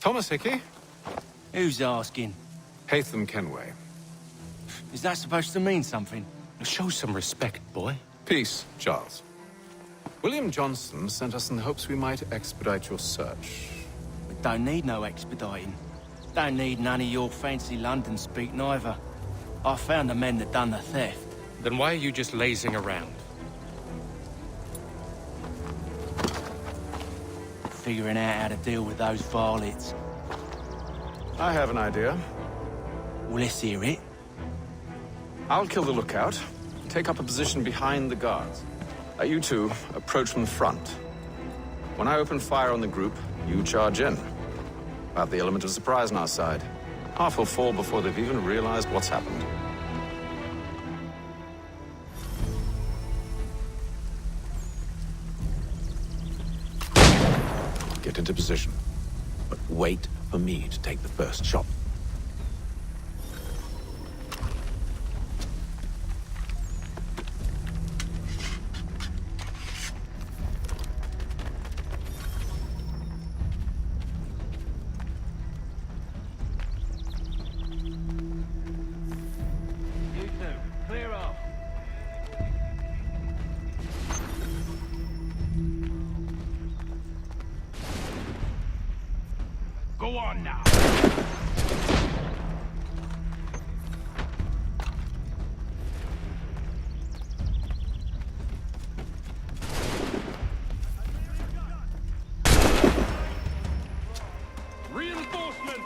Thomas Hickey? Who's asking? Haytham Kenway. Is that supposed to mean something? Show some respect, boy. Peace, Charles. William Johnson sent us in the hopes we might expedite your search. We don't need no expediting. Don't need none of your fancy London speak neither. I found the men that done the theft. Then why are you just lazing around? Figuring out how to deal with those varlets. I have an idea. Well, let's hear it. I'll kill the lookout, take up a position behind the guards. You two approach from the front. When I open fire on the group, you charge in. About the element of surprise on our side. Half will fall before they've even realized what's happened. Get into position, but wait for me to take the first shot. Clear off. Go on now. Reinforcement.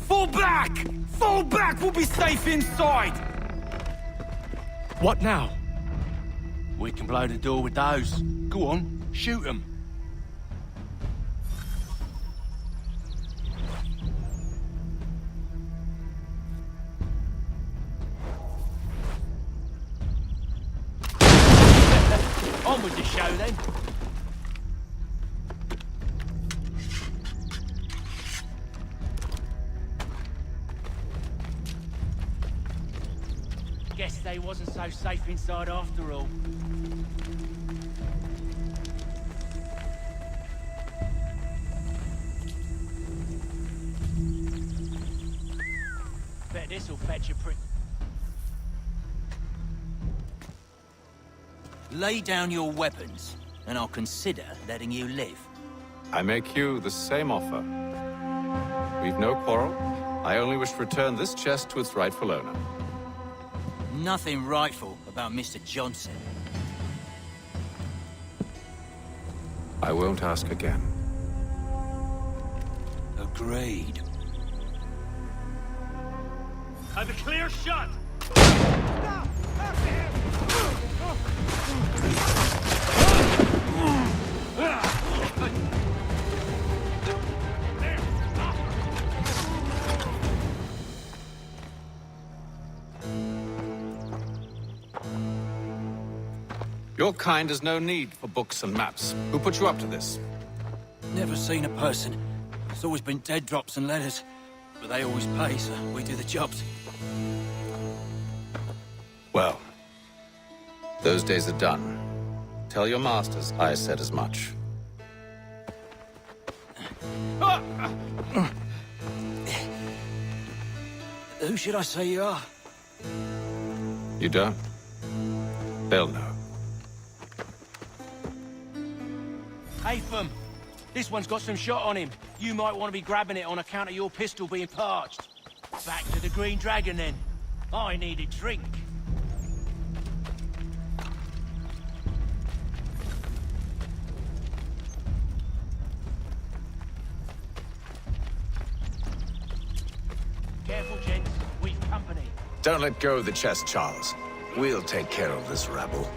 Fall back! Fall back! We'll be safe inside! What now? We can blow the door with those. Go on, shoot them. On with the show then. Guess they wasn't so safe inside after all. Bet this'll fetch a prick. Lay down your weapons, and I'll consider letting you live. I make you the same offer. We've no quarrel. I only wish to return this chest to its rightful owner. Nothing rightful about Mr. Johnson. I won't ask again. Agreed. Have a clear shot. Your kind has no need for books and maps. Who put you up to this? Never seen a person. It's always been dead drops and letters. But they always pay, so we do the jobs. Well, those days are done. Tell your masters I said as much. Who should I say you are? You don't? They'll know. Haytham, this one's got some shot on him. You might want to be grabbing it on account of your pistol being parched. Back to the Green Dragon, then. I need a drink. Careful, gents. We've company. Don't let go of the chest, Charles. We'll take care of this rabble.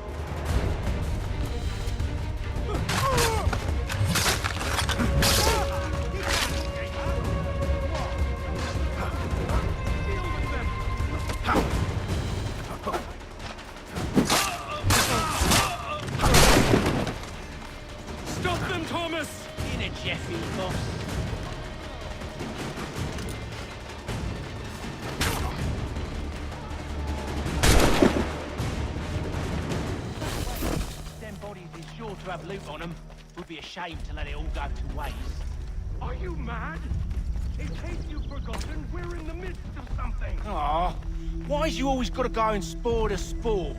Stop them, Thomas! In a Jeffy, boss. Them bodies is sure to have loot on them. Would be a shame to let it all go to waste. Are you mad? In case you've forgotten, we're in the midst of something. Aw, why's you always gotta go and spore the sport?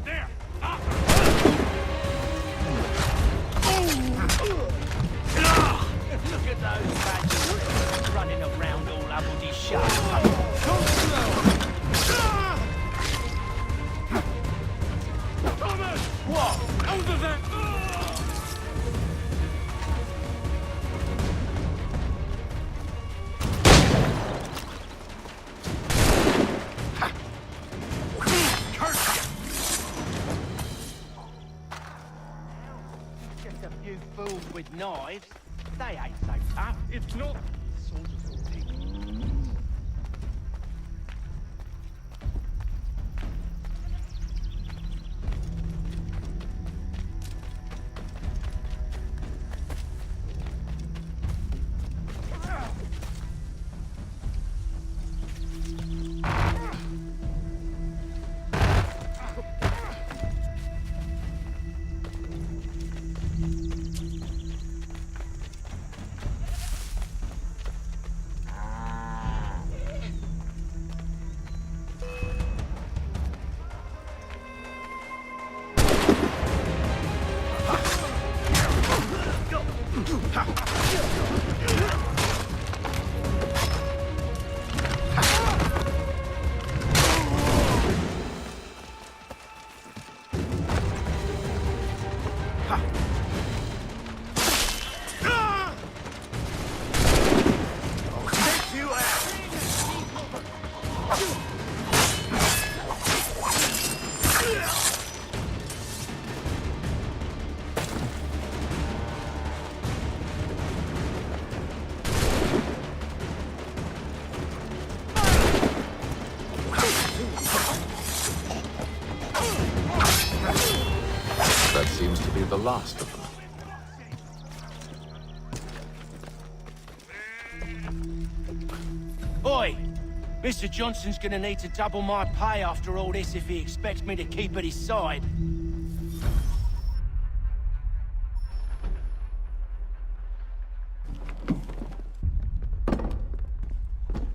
There! Up! Look at those badgers running around all bloody shut. Thomas! What? Out of there! Just a few fools with knives. They ain't so tough. It's not... Soldiers will take it. That seems to be the last of them. Oi! Mr. Johnson's gonna need to double my pay after all this if he expects me to keep at his side.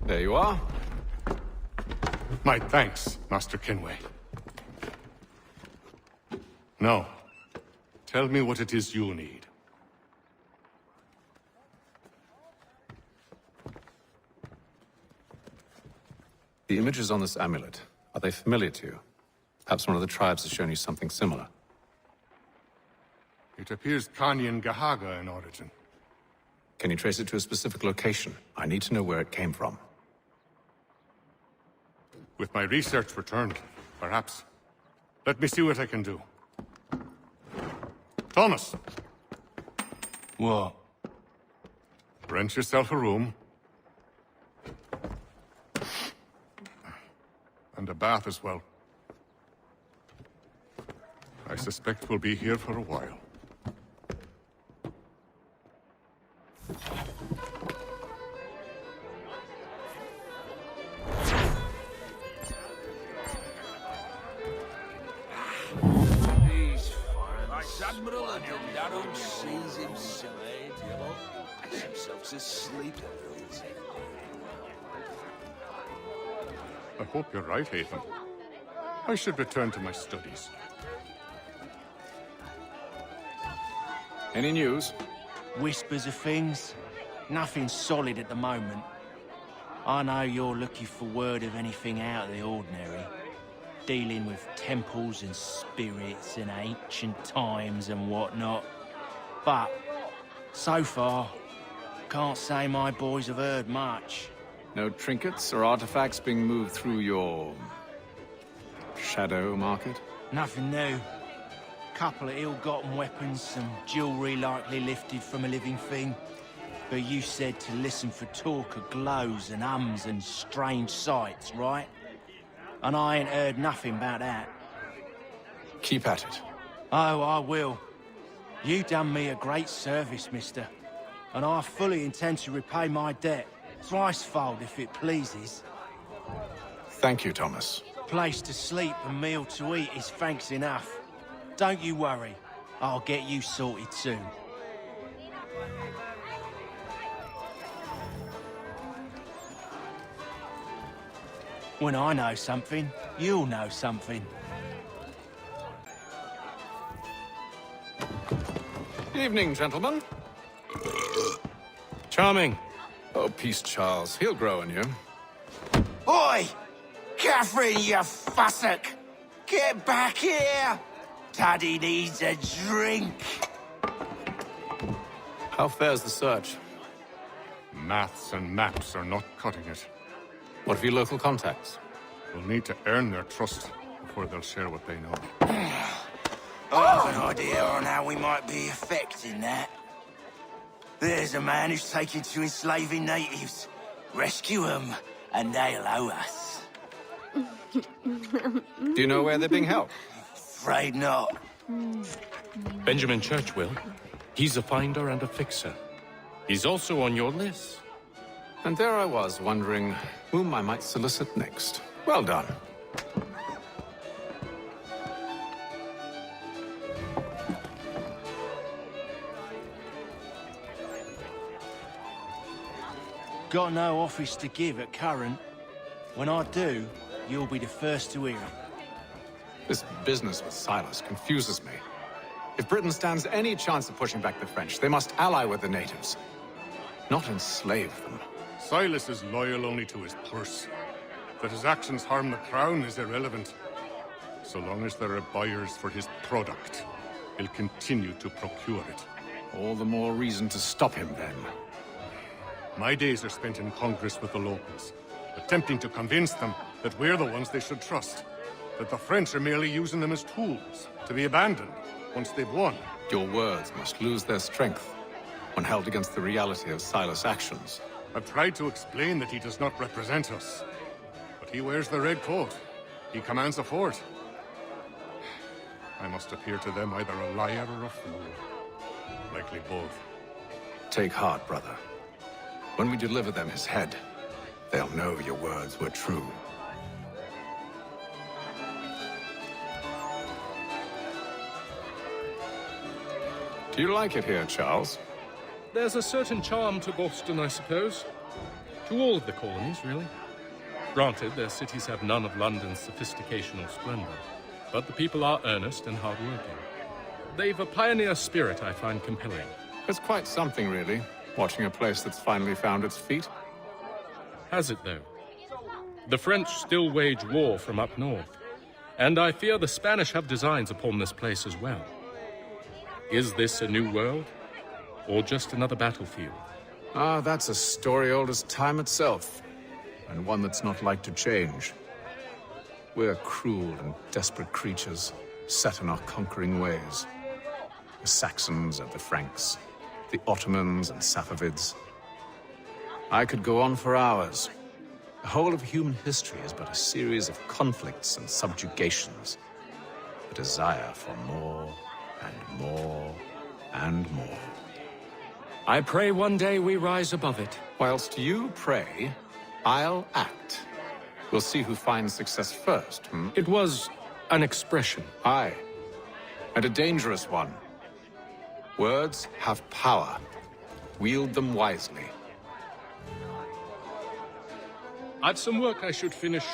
There you are. My thanks, Master Kenway. Now, tell me what it is you need. The images on this amulet, are they familiar to you? Perhaps one of the tribes has shown you something similar. It appears Kanyan Gahaga in origin. Can you trace it to a specific location? I need to know where it came from. With my research returned, perhaps. Let me see what I can do. Thomas! What? Rent yourself a room. And a bath as well. I suspect we'll be here for a while. These foreigners. Admiral and Darum sees himself, makes himself to sleep. I hope you're right, Haytham. I should return to my studies. Any news? Whispers of things. Nothing solid at the moment. I know you're looking for word of anything out of the ordinary. Dealing with temples and spirits and ancient times and whatnot. But, so far, can't say my boys have heard much. No trinkets or artifacts being moved through your... shadow market? Nothing new. Couple of ill-gotten weapons, some jewelry likely lifted from a living thing. But you said to listen for talk of glows and ums and strange sights, right? And I ain't heard nothing about that. Keep at it. Oh, I will. You done me a great service, mister. And I fully intend to repay my debt. Thricefold, if it pleases. Thank you, Thomas. Place to sleep and meal to eat is thanks enough. Don't you worry. I'll get you sorted soon. When I know something, you'll know something. Evening, gentlemen. Charming. Oh, peace, Charles. He'll grow on you. Oi! Catherine, you fussock! Get back here! Taddy needs a drink. How fares the search? Maths and maps are not cutting it. What of your local contacts? We'll need to earn their trust before they'll share what they know. I've an idea on how we might be affecting that. There's a man who's taken to enslaving natives. Rescue them, and they'll owe us. Do you know where they're being held? Afraid not. Benjamin Churchwill. He's a finder and a fixer. He's also on your list. And there I was, wondering whom I might solicit next. Well done. Got no office to give at current. When I do, you'll be the first to hear it. This business with Silas confuses me. If Britain stands any chance of pushing back the French, they must ally with the natives, not enslave them. Silas is loyal only to his purse. That his actions harm the crown is irrelevant. So long as there are buyers for his product, he'll continue to procure it. All the more reason to stop him, then. My days are spent in Congress with the locals, attempting to convince them that we're the ones they should trust. That the French are merely using them as tools, to be abandoned once they've won. Your words must lose their strength when held against the reality of Silas' actions. I've tried to explain that he does not represent us. But he wears the red coat. He commands a fort. I must appear to them either a liar or a fool. Likely both. Take heart, brother. When we deliver them his head, they'll know your words were true. Do you like it here, Charles? There's a certain charm to Boston, I suppose. To all of the colonies, really. Granted, their cities have none of London's sophistication or splendor, but the people are earnest and hard-working. They've a pioneer spirit I find compelling. It's quite something, really, watching a place that's finally found its feet. Has it, though? The French still wage war from up north, and I fear the Spanish have designs upon this place as well. Is this a new world, or just another battlefield? Ah, that's a story old as time itself, and one that's not like to change. We're cruel and desperate creatures, set in our conquering ways. The Saxons and the Franks, the Ottomans and Safavids. I could go on for hours. The whole of human history is but a series of conflicts and subjugations. A desire for more and more and more. I pray one day we rise above it. Whilst you pray, I'll act. We'll see who finds success first, hmm? It was an expression. Aye, and a dangerous one. Words have power. Wield them wisely. I've some work I should finish.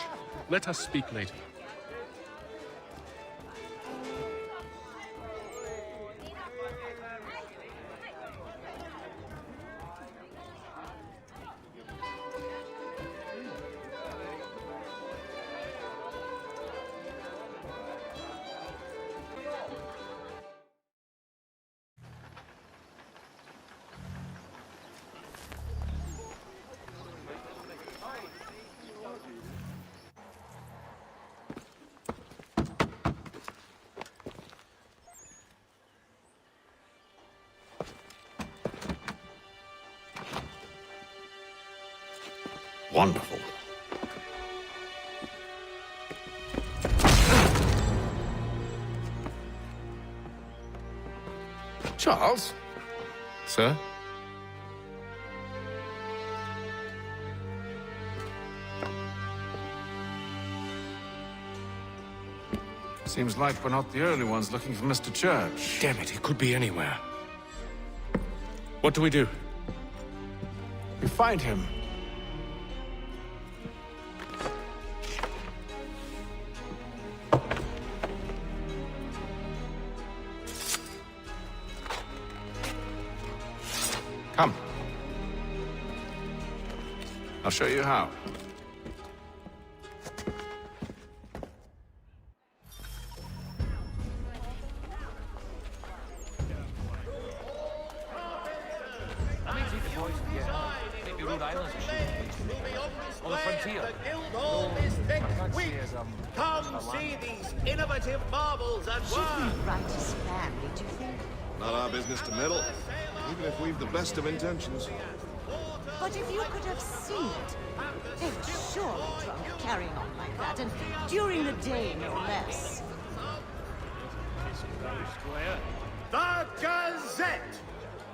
Let us speak later. Wonderful. Charles? Sir? Seems like we're not the only ones looking for Mr. Church. Damn it, he could be anywhere. What do we do? We find him. Come. I'll show you how. On the frontier. Come see these innovative marvels at Should work. we write his family, do you think? Not our business to meddle, even if we've the best of intentions. But if you could have seen it, they'd surely drunk carrying on like that, and during the day, no less. The Gazette,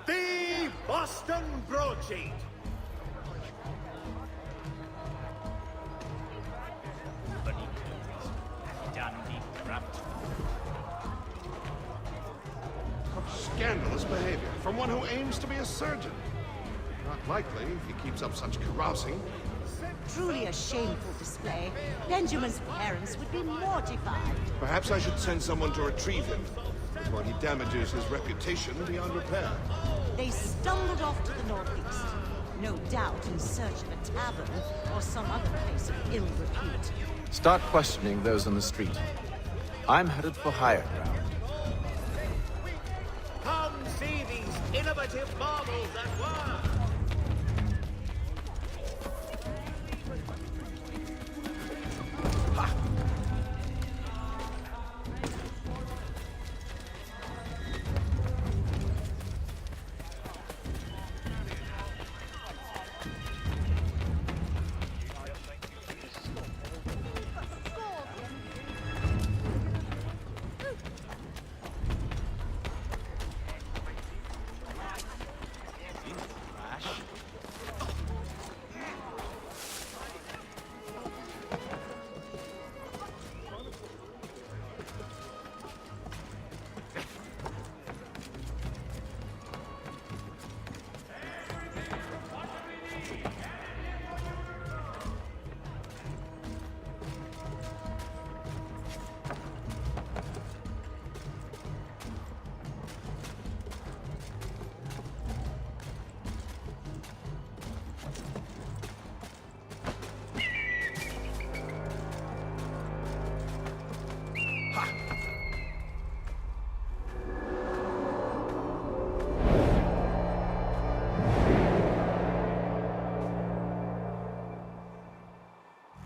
the Boston broadsheet. Scandalous behavior from one who aims to be a surgeon. Not likely if he keeps up such carousing. Truly a shameful display. Benjamin's parents would be mortified. Perhaps I should send someone to retrieve him before he damages his reputation beyond repair. They stumbled off to the northeast, no doubt in search of a tavern or some other place of ill repute. Start questioning those on the street. I'm headed for higher ground. Come see these innovative marvels at work.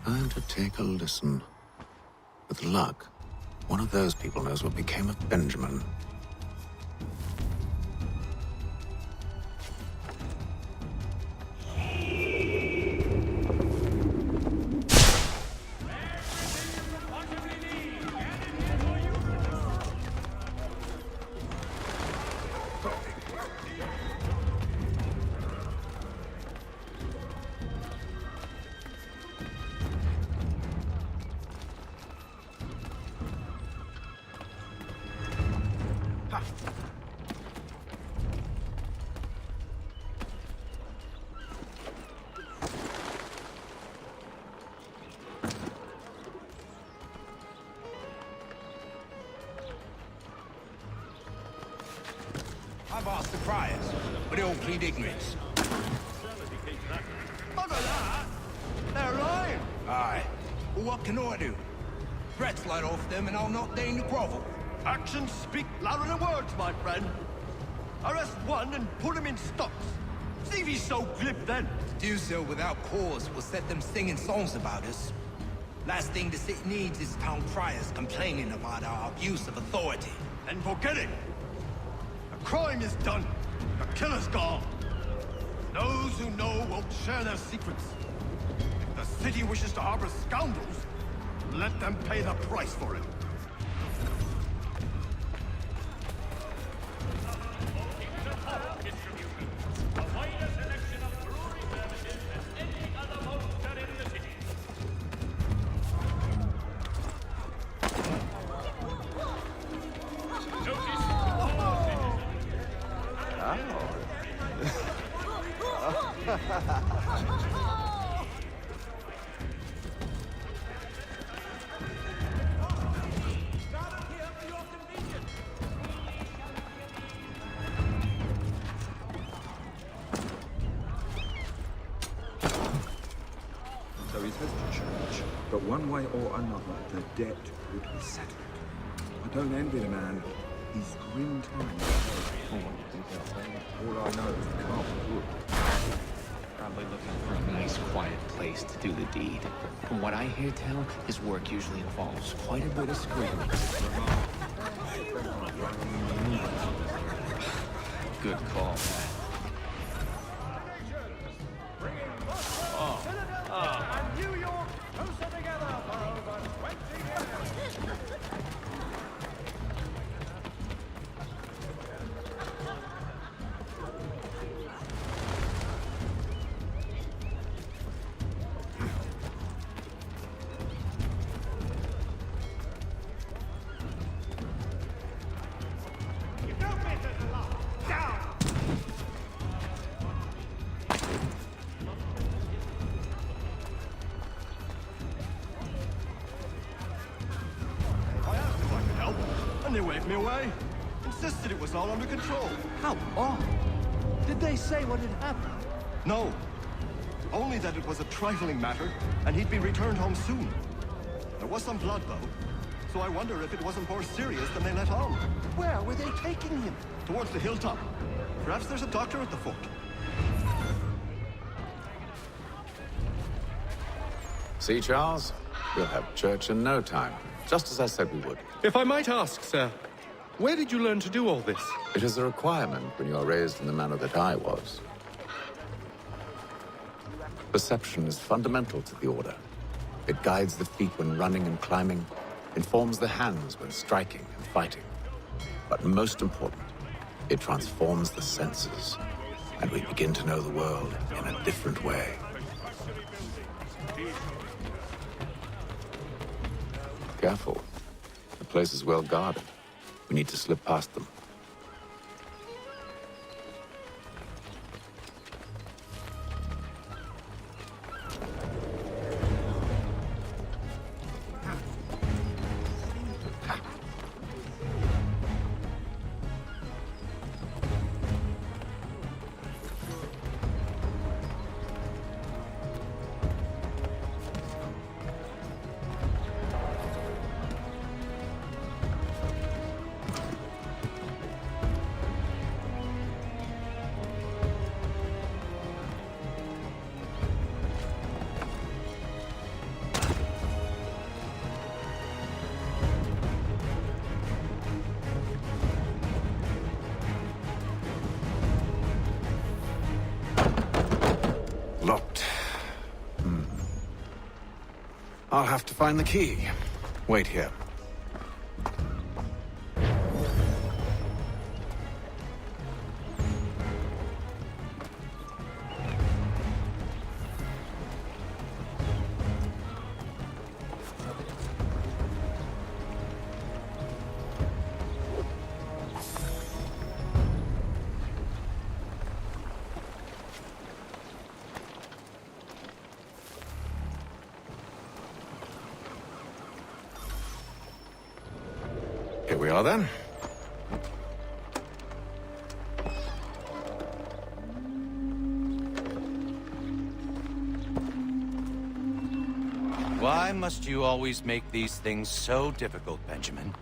Time to take a listen. With luck, one of those people knows what became of Benjamin. against the criers, but they all plead ignorance. Other that, they're lying. Aye. Well, what can I do? Threats light off them and I'll not deign to grovel. Actions speak louder than words, my friend. Arrest one and put him in stocks. See if he's so glib then. To do so without cause will set them singing songs about us. Last thing the city needs is town criers complaining about our abuse of authority. Then forget it. The crime is done. The killer's gone. Those who know won't share their secrets. If the city wishes to harbor scoundrels, let them pay the price for it. So he says to church, but one way or another, the debt would be settled. I don't envy the man. He's grim times. All I know is the carpet wood. Probably looking for a nice, quiet place to do the deed. From what I hear tell, his work usually involves quite a bit of screaming. Good call, Pat. And New York closer together for over 20 years. And they waved me away. Insisted it was all under control. How odd. Did they say what had happened? No. Only that it was a trifling matter, and he'd be returned home soon. There was some blood, though, so I wonder if it wasn't more serious than they let on. Where were they taking him? Towards the hilltop. Perhaps there's a doctor at the fort. See, Charles? We'll have church in no time, just as I said we would. If I might ask, sir, where did you learn to do all this? It is a requirement when you are raised in the manner that I was. Perception is fundamental to the Order. It guides the feet when running and climbing, informs the hands when striking and fighting. But most important, it transforms the senses, and we begin to know the world in a different way. Careful. The place is well guarded. We need to slip past them. Locked. I'll have to find the key. Wait here. Here we are, then. Why must you always make these things so difficult, Benjamin?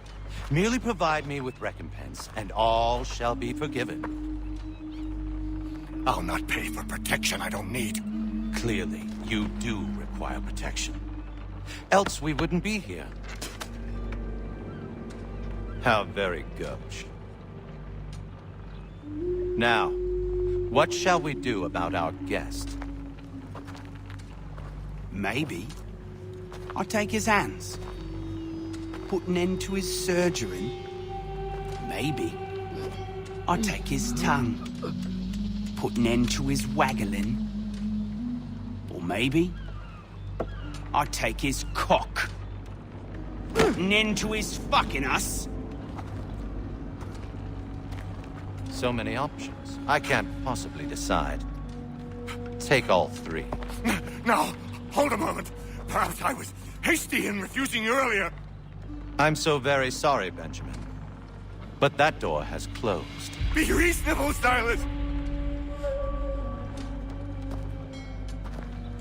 Merely provide me with recompense, and all shall be forgiven. I'll not pay for protection I don't need. Clearly, you do require protection. Else we wouldn't be here. How very gauche. Now, what shall we do about our guest? Maybe I'll take his hands. Put an end to his surgery. Maybe I'll take his tongue. Put an end to his waggling. Or maybe I'll take his cock. Put an end to his fucking us. So many options. I can't possibly decide. Take all three. Now, hold a moment. Perhaps I was hasty in refusing you earlier. I'm so very sorry, Benjamin. But that door has closed. Be reasonable, Silas!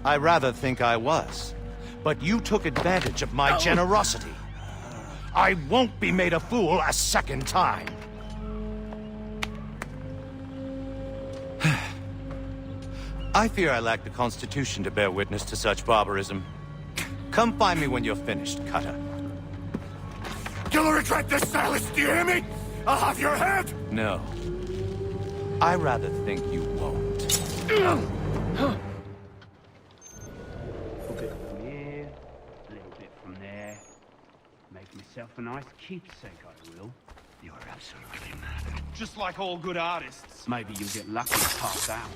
I rather think I was. But you took advantage of my generosity. I won't be made a fool a second time. I fear I lack the constitution to bear witness to such barbarism. Come find me when you're finished, Kotor. You'll regret this, Silas, do you hear me? I'll have your head! No. I rather think you won't. A bit from here, a little bit from there. Make myself a nice keepsake, I will. You're absolutely mad. Just like all good artists. Maybe you'll get lucky and pass out.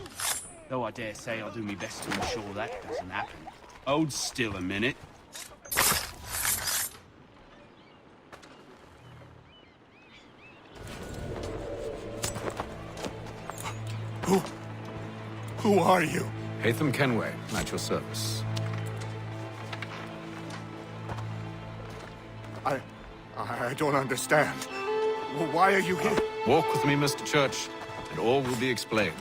Though I dare say I'll do my best to ensure that doesn't happen. Hold still a minute. Who are you? Haytham Kenway, at your service. I don't understand. Why are you here? Walk with me, Mr. Church, and all will be explained.